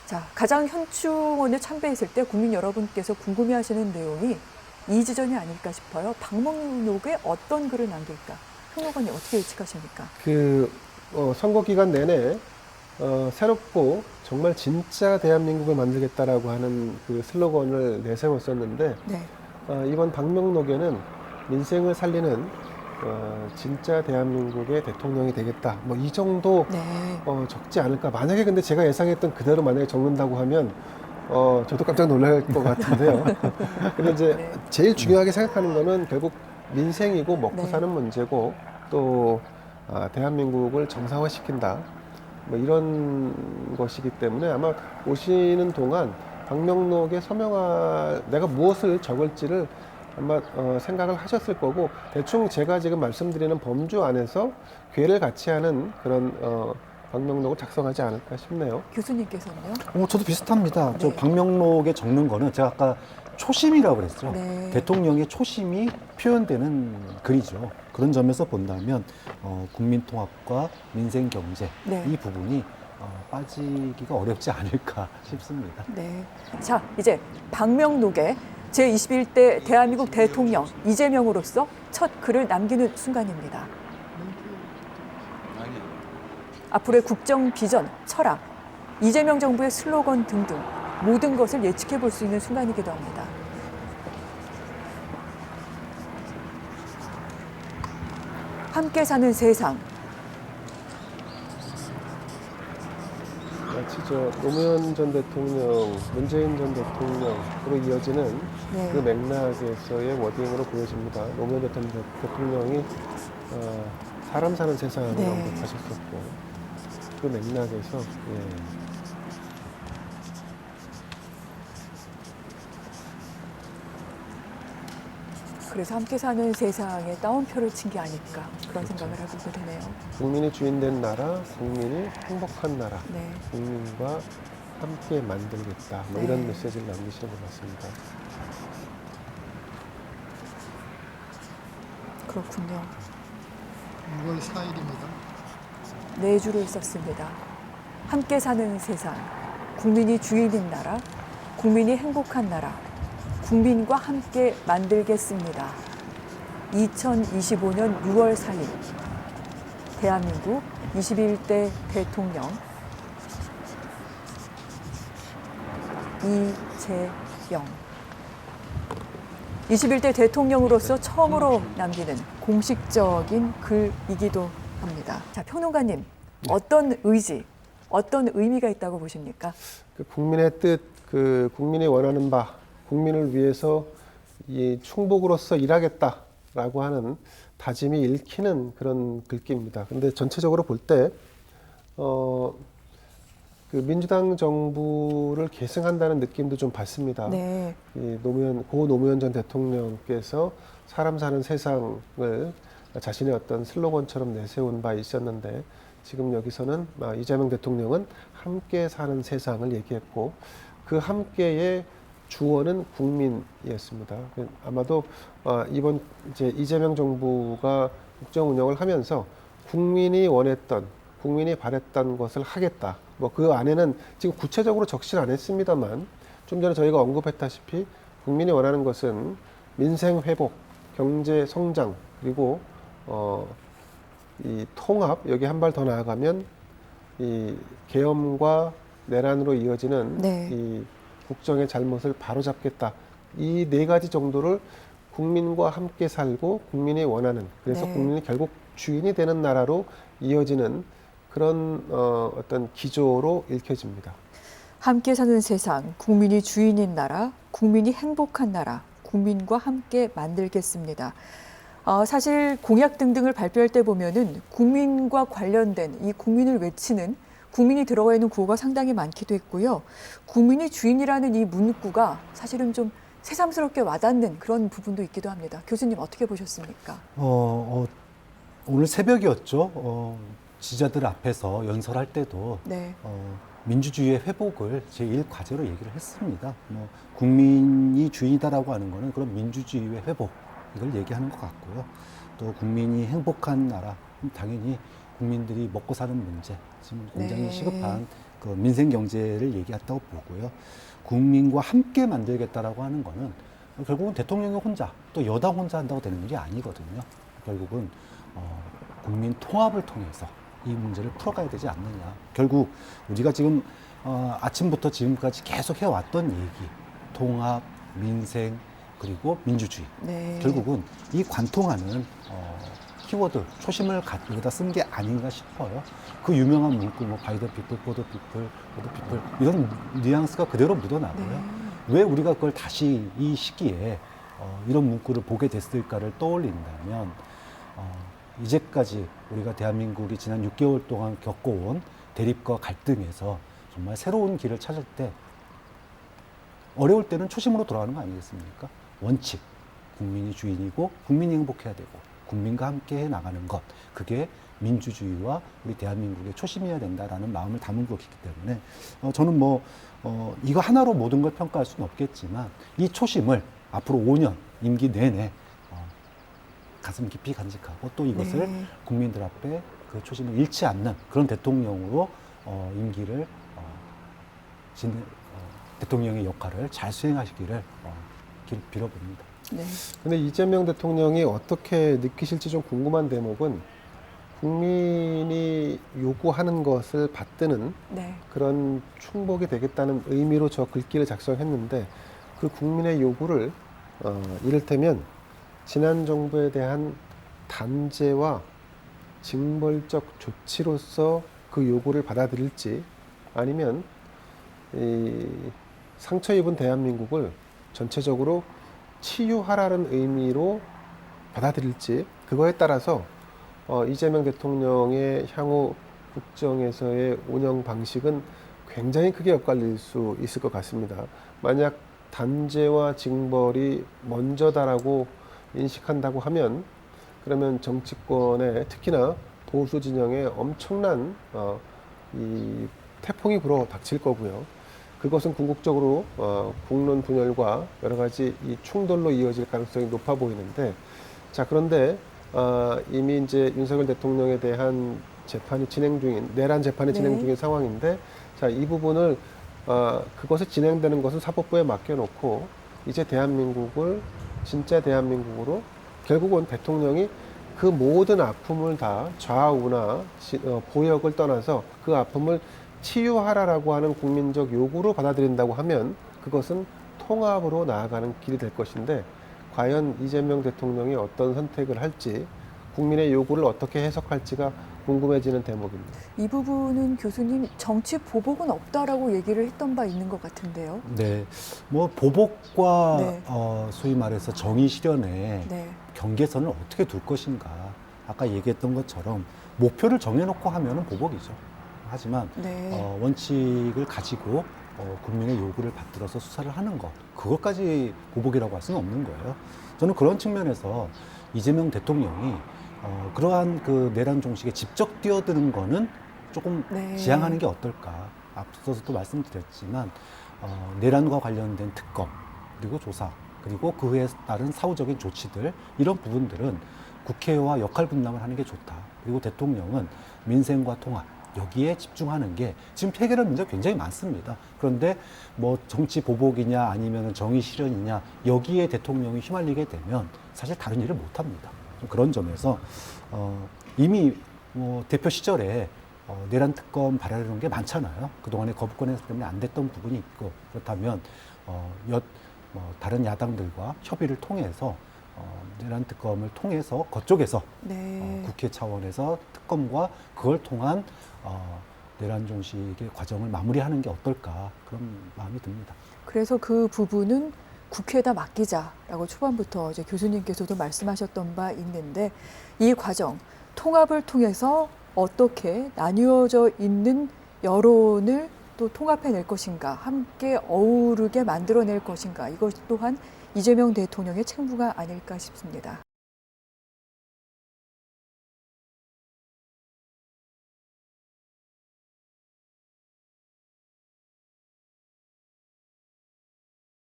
자, 가장 현충원에 참배했을 때 국민 여러분께서 궁금해하시는 내용이 이 지점이 아닐까 싶어요. 방목록에 어떤 글을 남길까? 평론가님 어떻게 예측하십니까? 선거 기간 내내 새롭고 정말 진짜 대한민국을 만들겠다라고 하는 그 슬로건을 내세웠었는데 네. 이번 방명록에는 민생을 살리는 진짜 대한민국의 대통령이 되겠다. 뭐 이 정도 네. 적지 않을까. 만약에 근데 제가 예상했던 그대로 만약에 적는다고 하면 저도 깜짝 놀랄 것 같은데요. 근데 이제 네. 제일 중요하게 생각하는 거는 결국 민생이고 먹고 네. 사는 문제고 또 대한민국을 정상화시킨다. 뭐 이런 것이기 때문에 아마 오시는 동안 방명록에 서명할 내가 무엇을 적을지를 아마 생각을 하셨을 거고 대충 제가 지금 말씀드리는 범주 안에서 궤를 같이 하는 그런 방명록을 작성하지 않을까 싶네요. 교수님께서는요? 저도 비슷합니다. 네. 저 방명록에 적는 거는 제가 아까 초심이라고 그랬죠. 네. 대통령의 초심이 표현되는 글이죠. 그런 점에서 본다면 국민 통합과 민생 경제 네. 이 부분이 빠지기가 어렵지 않을까 싶습니다. 네. 자, 이제 방명록에 제21대 대한민국 대통령 이재명으로서 첫 글을 남기는 순간입니다. 앞으로의 국정 비전, 철학, 이재명 정부의 슬로건 등등 모든 것을 예측해 볼 수 있는 순간이기도 합니다. 함께 사는 세상. 마치 노무현 전 대통령, 문재인 전 대통령으로 이어지는 네. 그 맥락에서의 워딩으로 보여집니다. 노무현 대통령이 사람 사는 세상을 네. 언급하셨었고 그 맥락에서 그래서 함께 사는 세상에 따옴표를 친 게 아닐까 그런 생각을 해보게 되네요. 국민이 주인된 나라, 국민이 행복한 나라, 네. 국민과 함께 만들겠다. 뭐 네. 이런 메시지를 남기시는 것 같습니다. 그렇군요. 6월 4일입니다. 네 줄을 썼습니다. 함께 사는 세상, 국민이 주인인 나라, 국민이 행복한 나라, 국민과 함께 만들겠습니다. 2025년 6월 4일, 대한민국 21대 대통령 이재명. 21대 대통령으로서 처음으로 남기는 공식적인 글이기도 합니다. 자, 평론가님, 어떤 의지, 어떤 의미가 있다고 보십니까? 그 국민의 뜻, 그 국민이 원하는 바, 국민을 위해서 이 충복으로서 일하겠다라고 하는 다짐이 읽히는 그런 글귀입니다. 근데 전체적으로 볼 때, 그 민주당 정부를 계승한다는 느낌도 좀 받습니다. 네. 고 노무현 전 대통령께서 사람 사는 세상을 자신의 어떤 슬로건처럼 내세운 바 있었는데 지금 여기서는 이재명 대통령은 함께 사는 세상을 얘기했고 그 함께의 주어는 국민이었습니다. 아마도 이번 이제 이재명 정부가 국정 운영을 하면서 국민이 원했던, 국민이 바랬던 것을 하겠다. 뭐 그 안에는 지금 구체적으로 적시를 안 했습니다만 좀 전에 저희가 언급했다시피 국민이 원하는 것은 민생 회복, 경제 성장 그리고 이 통합 여기 한 발 더 나아가면 이 계엄과 내란으로 이어지는 네. 이 국정의 잘못을 바로잡겠다. 이 네 가지 정도를 국민과 함께 살고 국민이 원하는 그래서 네. 국민이 결국 주인이 되는 나라로 이어지는 그런 어떤 기조로 읽혀집니다. 함께 사는 세상, 국민이 주인인 나라, 국민이 행복한 나라, 국민과 함께 만들겠습니다. 사실 공약 등등을 발표할 때 보면은 국민과 관련된 이 국민을 외치는 국민이 들어가 있는 구호가 상당히 많기도 했고요. 국민이 주인이라는 이 문구가 사실은 좀 새삼스럽게 와닿는 그런 부분도 있기도 합니다. 교수님 어떻게 보셨습니까? 오늘 새벽이었죠. 지자들 앞에서 연설할 때도 네. 민주주의의 회복을 제1과제로 얘기를 했습니다. 국민이 주인이다라고 하는 거는 그런 민주주의의 회복 이걸 얘기하는 것 같고요. 또 국민이 행복한 나라 당연히 국민들이 먹고 사는 문제 지금 굉장히 네. 시급한 그 민생 경제를 얘기했다고 보고요. 국민과 함께 만들겠다라고 하는 거는 결국은 대통령이 혼자 또 여당 혼자 한다고 되는 일이 아니거든요. 결국은 국민 통합을 통해서 이 문제를 풀어가야 되지 않느냐. 결국 우리가 지금 아침부터 지금까지 계속 해왔던 얘기, 통합, 민생, 그리고 민주주의. 네. 결국은 이 관통하는 키워드, 초심을 여기다 쓴 게 아닌가 싶어요. 그 유명한 문구, 뭐 바이 더 피플, 포 더 피플, 포 더 피플 이런 뉘앙스가 그대로 묻어나고요. 네. 왜 우리가 그걸 다시 이 시기에 이런 문구를 보게 됐을까를 떠올린다면 이제까지 우리가 대한민국이 지난 6개월 동안 겪어온 대립과 갈등에서 정말 새로운 길을 찾을 때 어려울 때는 초심으로 돌아가는 거 아니겠습니까? 원칙, 국민이 주인이고 국민이 행복해야 되고 국민과 함께 해 나가는 것, 그게 민주주의와 우리 대한민국의 초심이어야 된다라는 마음을 담은 것이기 때문에 저는 이거 하나로 모든 걸 평가할 수는 없겠지만 이 초심을 앞으로 5년 임기 내내 가슴 깊이 간직하고 또 이것을 네. 국민들 앞에 그 초심을 잃지 않는 그런 대통령으로 임기를 대통령의 역할을 잘 수행하시기를 빌어봅니다. 네. 근데 이재명 대통령이 어떻게 느끼실지 좀 궁금한 대목은 국민이 요구하는 것을 받드는 네. 그런 충복이 되겠다는 의미로 저 글귀를 작성했는데 그 국민의 요구를 이를테면 지난 정부에 대한 단죄와 징벌적 조치로서 그 요구를 받아들일지 아니면 이 상처 입은 대한민국을 전체적으로 치유하라는 의미로 받아들일지 그거에 따라서 이재명 대통령의 향후 국정에서의 운영 방식은 굉장히 크게 엇갈릴 수 있을 것 같습니다. 만약 단죄와 징벌이 먼저다라고 인식한다고 하면 그러면 정치권에 특히나 보수 진영에 엄청난 이 태풍이 불어 닥칠 거고요. 그것은 궁극적으로 국론 분열과 여러 가지 이 충돌로 이어질 가능성이 높아 보이는데 자 그런데 이미 이제 윤석열 대통령에 대한 재판이 진행 중인 내란 재판이 네. 진행 중인 상황인데 자 이 부분을 그것이 진행되는 것은 사법부에 맡겨놓고 이제 대한민국을 진짜 대한민국으로 결국은 대통령이 그 모든 아픔을 다 좌우나 보역을 떠나서 그 아픔을 치유하라라고 하는 국민적 요구로 받아들인다고 하면 그것은 통합으로 나아가는 길이 될 것인데 과연 이재명 대통령이 어떤 선택을 할지 국민의 요구를 어떻게 해석할지가 궁금해지는 대목입니다. 이 부분은 교수님 정치 보복은 없다라고 얘기를 했던 바 있는 것 같은데요. 네, 보복과 네. 소위 말해서 정의 실현의 네. 경계선을 어떻게 둘 것인가. 아까 얘기했던 것처럼 목표를 정해놓고 하면은 보복이죠. 하지만 네. 원칙을 가지고 국민의 요구를 받들어서 수사를 하는 것, 그것까지 보복이라고 할 수는 없는 거예요. 저는 그런 측면에서 이재명 대통령이 그러한 그 내란 종식에 직접 뛰어드는 거는 조금 네. 지양하는 게 어떨까. 앞서서도 말씀드렸지만 내란과 관련된 특검 그리고 조사 그리고 그에 따른 사후적인 조치들 이런 부분들은 국회와 역할 분담을 하는 게 좋다. 그리고 대통령은 민생과 통합 여기에 집중하는 게 지금 해결할 문제가 굉장히 많습니다. 그런데 정치 보복이냐 아니면 정의 실현이냐 여기에 대통령이 휘말리게 되면 사실 다른 일을 못 합니다. 그런 점에서 이미 대표 시절에 내란 특검 발의하는 게 많잖아요. 그동안에 거부권 해석 때문에 안 됐던 부분이 있고 그렇다면 다른 야당들과 협의를 통해서 내란 특검을 통해서 그쪽에서 네. 국회 차원에서 특검과 그걸 통한 내란 종식의 과정을 마무리하는 게 어떨까 그런 마음이 듭니다. 그래서 그 부분은 국회에다 맡기자라고 초반부터 이제 교수님께서도 말씀하셨던 바 있는데 이 과정 통합을 통해서 어떻게 나뉘어져 있는 여론을 또 통합해낼 것인가, 함께 어우르게 만들어낼 것인가, 이것 또한 이재명 대통령의 책무가 아닐까 싶습니다.